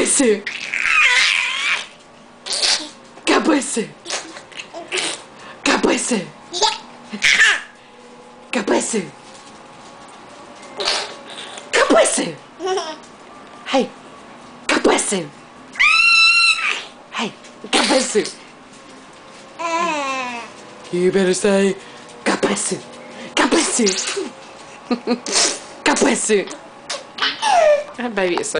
Cabeça. Cabeça. Cabeça. Cabeça. Cabeça. Hey. Cabeça. Hey. Cabeça. You better say cabeça. Cabeça. Cabeça. Baby, it's so